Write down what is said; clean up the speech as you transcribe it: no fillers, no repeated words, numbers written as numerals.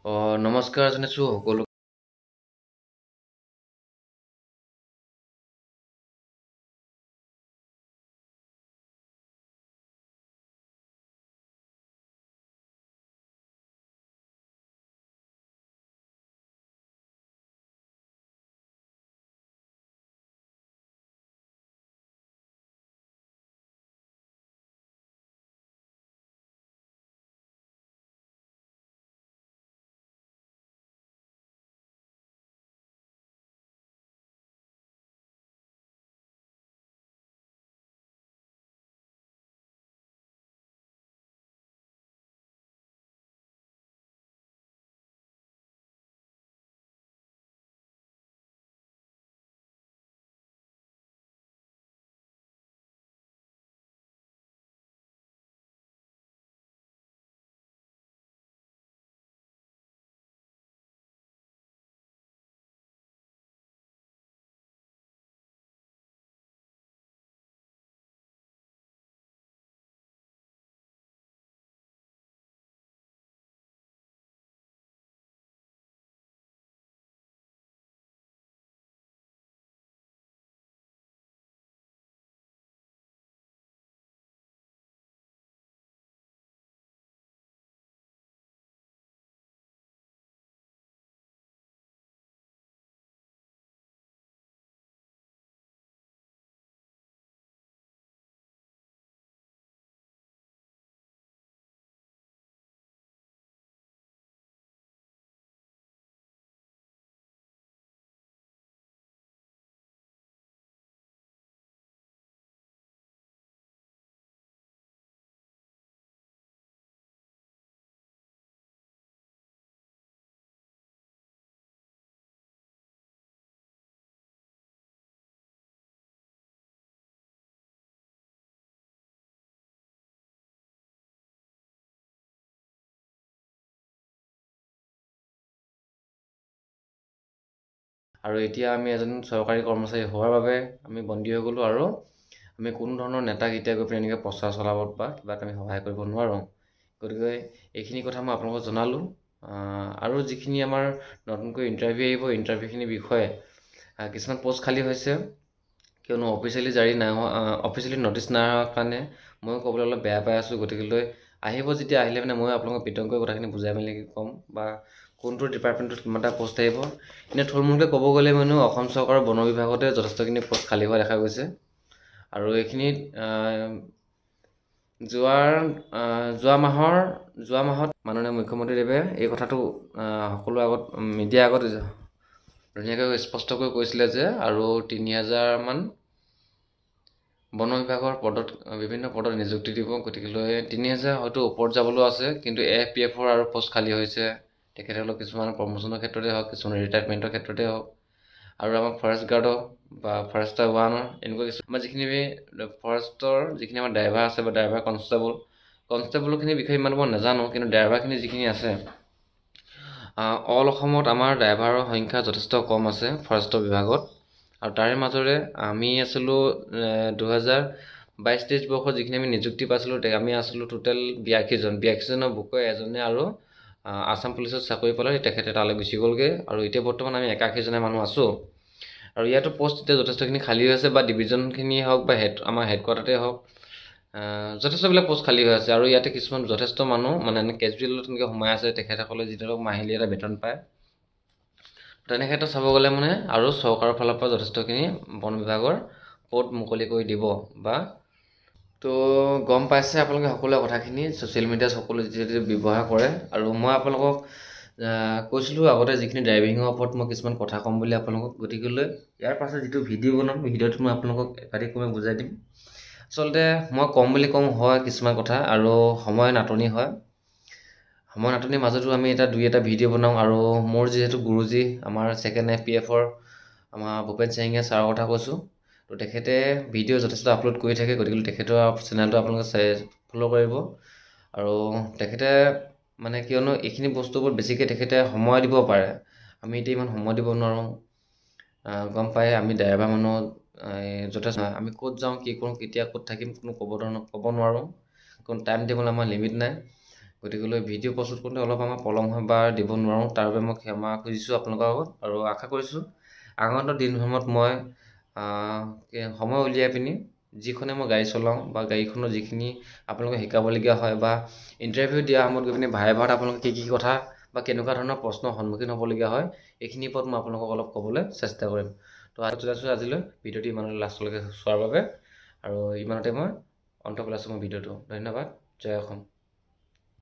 নমস্কাৰ জনাইছোঁ সকলো। আৰু এতিয়া আমি এজন চৰকাৰী কৰ্মচাৰী হোৱাৰ বাবে আমি বন্দী হৈ গ'লোঁ আৰু আমি কোনো ধৰণৰ নেতাক এতিয়া গৈ পেলাই এনেকৈ প্ৰচাৰ চলাবত বা কিবা আমি সহায় কৰিব নোৱাৰোঁ। গতিকে এইখিনি কথা মই আপোনালোকক জনালোঁ। আৰু যিখিনি আমাৰ নতুনকৈ ইণ্টাৰভিউ আহিব, ইণ্টাৰভিউখিনিৰ বিষয়ে কিছুমান পষ্ট খালী হৈছে, কিয়নো অফিচিয়েলি জাৰি নাই হোৱা, অফিচিয়েলি নটিচ নাই হোৱাৰ কাৰণে ময়ো ক'বলৈ অলপ বেয়া পাই আছোঁ। গতিকেলৈ আহিব, যেতিয়া আহিলে মানে মই আপোনালোকক বিতংকৈ কথাখিনি বুজাই মেলি ক'ম বা কোনটো ডিপাৰ্টমেণ্টত কিমানটা পষ্ট আহিব। এনেই থুলমূলকৈ ক'ব গ'লে মানে অসম চৰকাৰৰ বন বিভাগতে যথেষ্টখিনি পষ্ট খালী হোৱা দেখা গৈছে। আৰু এইখিনিত যোৱা মাহত মাননীয় মুখ্যমন্ত্ৰীদেৱে এই কথাটো সকলো আগত মিডিয়াৰ আগত ধুনীয়াকৈ স্পষ্টকৈ কৈছিলে যে আৰু ৩,০০০মান বন বিভাগৰ পদত বিভিন্ন পদত নিযুক্তি দিব। গতিকেলৈ ৩,০০০ হয়তো ওপৰত যাবলৈও আছে, কিন্তু AFPFৰ আৰু পষ্ট খালী হৈছে। তেখেতসকলক কিছুমান প্ৰমোশ্যনৰ ক্ষেত্ৰতে হওক, কিছুমান ৰিটায়াৰমেণ্টৰ ক্ষেত্ৰতে হওক, আৰু আমাৰ ফৰেষ্ট গাৰ্ডৰ বা ফৰেষ্টাৰ 1ৰ এনেকুৱা কিছু আমাৰ যিখিনি ফৰেষ্টৰ যিখিনি আমাৰ ড্ৰাইভাৰ আছে বা ড্ৰাইভাৰ কনষ্টেবলখিনিৰ বিষয়ে ইমান মই নাজানো, কিন্তু ড্ৰাইভাৰখিনি যিখিনি আছে, অল অসমত আমাৰ ড্ৰাইভাৰৰ সংখ্যা যথেষ্ট কম আছে ফৰেষ্টৰ বিভাগত। আৰু তাৰে মাজৰে আমি আছিলোঁ 2022-23 বৰ্ষত যিখিনি আমি নিযুক্তি পাইছিলোঁ, আমি আছিলোঁ টোটেল 82জনৰ বুকৈ এজনে আৰু আছাম পুলিচত চাকৰি পালে তেখেতে তালৈ গুচি গ'লগৈ। আৰু এতিয়া বৰ্তমান আমি 81জনে মানুহ আছোঁ। আৰু ইয়াতো পষ্ট এতিয়া যথেষ্টখিনি খালী হৈ আছে, বা ডিভিজনখিনিয়ে হওক বা আমাৰ হেডকোৱাৰ্টাৰতে হওক, যথেষ্টবিলাক পষ্ট খালী হৈ আছে। আৰু ইয়াতে কিছুমান যথেষ্ট মানুহ মানে কেজুৱেলত তেনেকৈ সোমাই আছে, তেখেতসকলে যিদৰে মাহিলী এটা বেতন পায়। তেনে ক্ষেত্ৰত চাব গ'লে মানে আৰু চৰকাৰৰ ফালৰ পৰা যথেষ্টখিনি বন বিভাগৰ পদ মুকলি কৰি দিব বা তো গম পাইছে আপোনালোকে সকলো কথাখিনি ছ'চিয়েল মিডিয়াত সকলো যিহেতু ব্যৱহাৰ কৰে। আৰু মই আপোনালোকক কৈছিলোঁ আগতে যিখিনি ড্ৰাইভিঙৰ ওপৰত মই কিছুমান কথা ক'ম বুলি আপোনালোকক। গতিকেলৈ ইয়াৰ পাছত যিটো ভিডিঅ' বনাম, ভিডিঅ'টোত মই আপোনালোকক একাধিকভাৱে বুজাই দিম। আচলতে মই ক'ম বুলি কম হয় কিছুমান কথা, আৰু সময় নাটনি হয়। সময় নাটনিৰ মাজতো আমি দুই এটা ভিডিঅ' বনাওঁ। আৰু মোৰ যিহেতু গুৰুজী আমাৰ ছেকেণ্ড AFPFৰ আমাৰ ভূপেন সিঙে ছাৰৰ কথা কৈছোঁ, তো তেখেতে ভিডিঅ' যথেষ্ট আপলোড কৰি থাকে। গতিকে তেখেতৰ চেনেলটো আপোনালোকে ফ'ল' কৰিব। আৰু তেখেতে মানে কিয়নো এইখিনি বস্তুৰ ওপৰত বেছিকৈ তেখেতে সময় দিব পাৰে, আমি এতিয়া ইমান সময় দিব নোৱাৰোঁ। গম পায় আমি ড্ৰাইভাৰ মানুহ যথেষ্ট, আমি ক'ত যাওঁ, কি কৰোঁ, কেতিয়া ক'ত থাকিম কোনো ক'ব নোৱাৰোঁ, কোনো টাইম টেবল আমাৰ লিমিট নাই। গতিকেলৈ ভিডিঅ' প্ৰস্তুত কৰোঁতে অলপ আমাৰ পলম হয় বা দিব নোৱাৰোঁ, তাৰ বাবে মই ক্ষমা খুজিছোঁ আপোনালোকৰ আগত। আৰু আশা কৰিছোঁ আগন্তুক দিনসমূহত মই সময় উলিয়াই পিনি যিখনে মই গাড়ী চলাওঁ বা গাড়ীখনৰ যিখিনি আপোনালোকে শিকাবলগীয়া হয় বা ইণ্টাৰভিউ দিয়া সময়ত গৈ পিনি ভাইভাত আপোনালোকে কি কথা বা কেনেকুৱা ধৰণৰ প্ৰশ্নৰ সন্মুখীন হ'বলগীয়া হয় এইখিনিৰ ওপৰত মই আপোনালোকক অলপ ক'বলৈ চেষ্টা কৰিম। তো আজিলৈ ভিডিঅ'টো ইমানলৈ লাষ্টলৈকে চোৱাৰ বাবে, আৰু ইমানতে মই অন্ত পেলাইছোঁ মই ভিডিঅ'টো। ধন্যবাদ। জয় অসম।